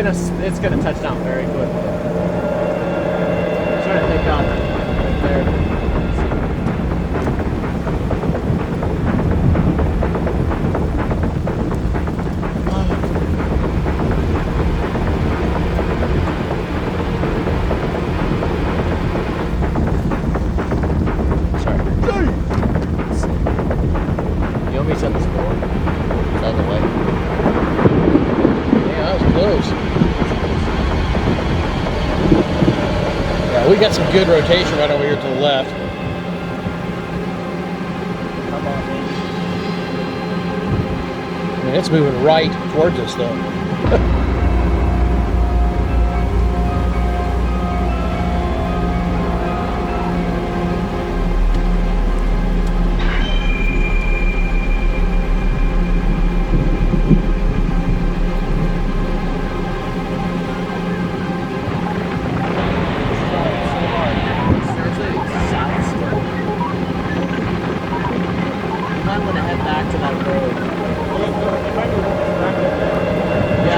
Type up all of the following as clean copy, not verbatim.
it's gonna touch down very quickly. I'm trying to pick up there. We got some good rotation right over here to the left. Come on, baby. I mean, it's moving right towards us, though.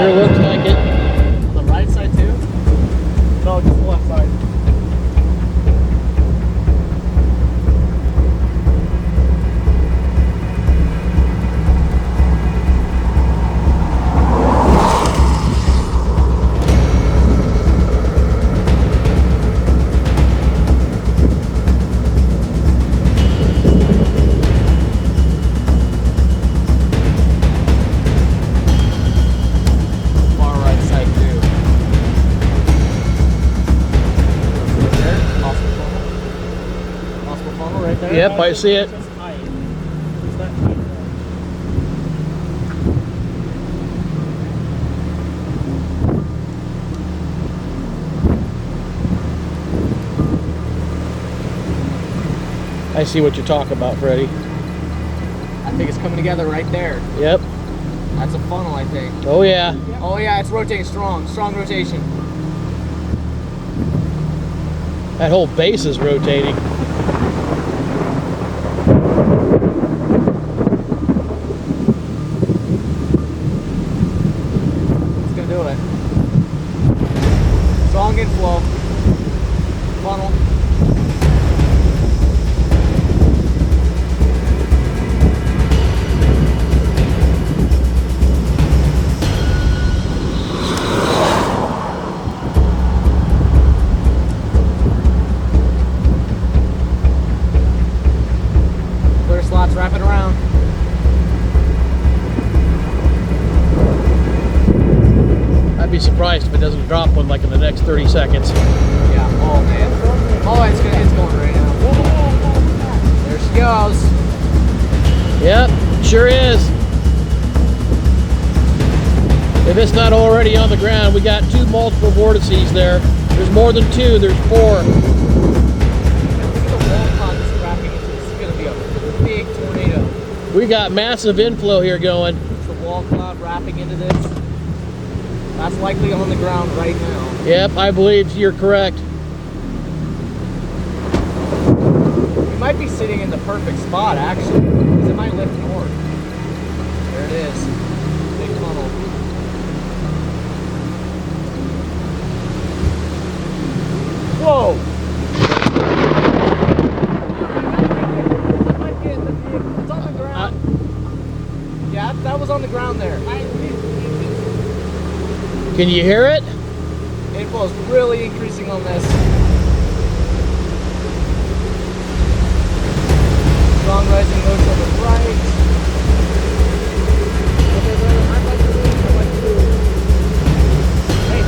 Sure looks like it. On the right side too? No, just the left side. Yep, I see it. I see what you're talking about, Freddy. I think it's coming together right there. Yep. That's a funnel, I think. Oh yeah. Oh yeah, it's rotating strong. Strong rotation. That whole base is rotating. Do it. Strong inflow. Funnel. Clear slots wrapping around. I'd be surprised if it doesn't drop one like in the next 30 seconds. Yeah, oh man. Oh, it's going right now. There she goes. Yep, sure is. If it's not already on the ground, we got two multiple vortices there. There's more than two, there's four. Look at the wall cloud that's wrapping into this. This is going to be a big tornado. We got massive inflow here going. It's the wall cloud wrapping into this. That's likely on the ground right now. Yep, I believe you're correct. We might be sitting in the perfect spot, actually, because it might lift north. There it is. Big funnel. Whoa! It's on the ground. Yeah, that was on the ground there. Can you hear it? Inflow is really increasing on this. Strong rising motion on the right. Hey, a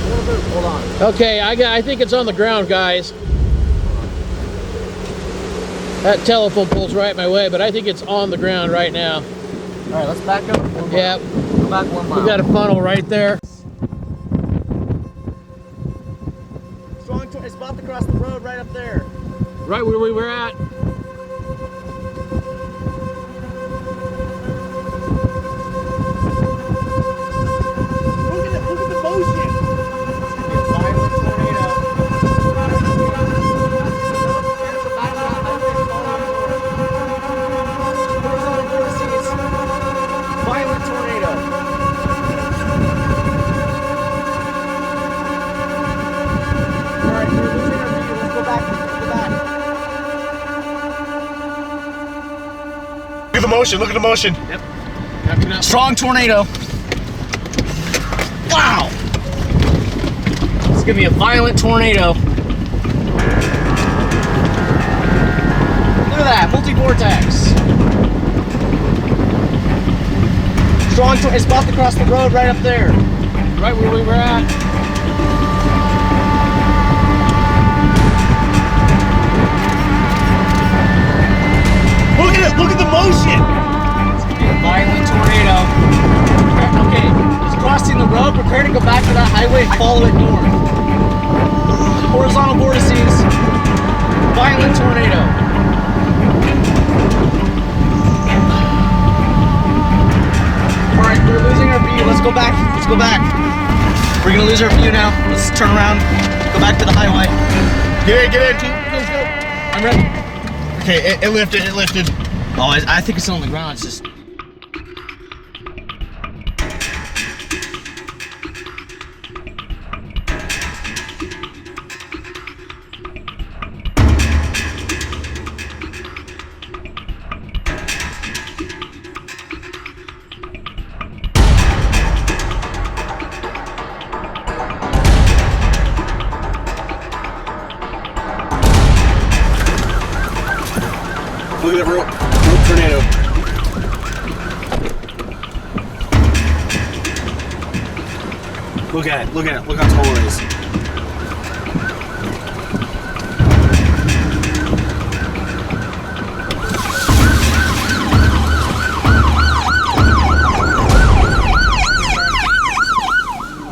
little bit. Hold on. Okay, I think it's on the ground, guys. That telephone pole's right my way, but I think it's on the ground right now. All right, let's back up. Yep. Go back 1 mile. We got a funnel right there. It's about to cross the road right up there. Right where we were at. Look at the motion. It's gonna be a violent tornado. Violent tornado. motion. Look at the motion. Yep. Strong tornado. Wow. It's gonna be a violent tornado. Look at that, multi-vortex. Strong tornado. It's about to cross the road right up there. Right where we were at. Look at it. Look at the motion. It's gonna be a violent tornado. Okay, it's crossing the road. Prepare to go back to that highway and follow it north. Horizontal vortices. Violent tornado. All right, we're losing our view. Let's go back. Let's go back. We're gonna lose our view now. Let's turn around. Go back to the highway. Get in. Get in. Go. I'm ready. Okay, it lifted. It lifted. Oh, I think it's on the ground. It's just. Look at that rope tornado. Look at it. Look at it. Look how tall it is.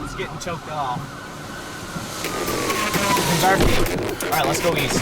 It's getting choked off. There's our feet. All right, let's go east.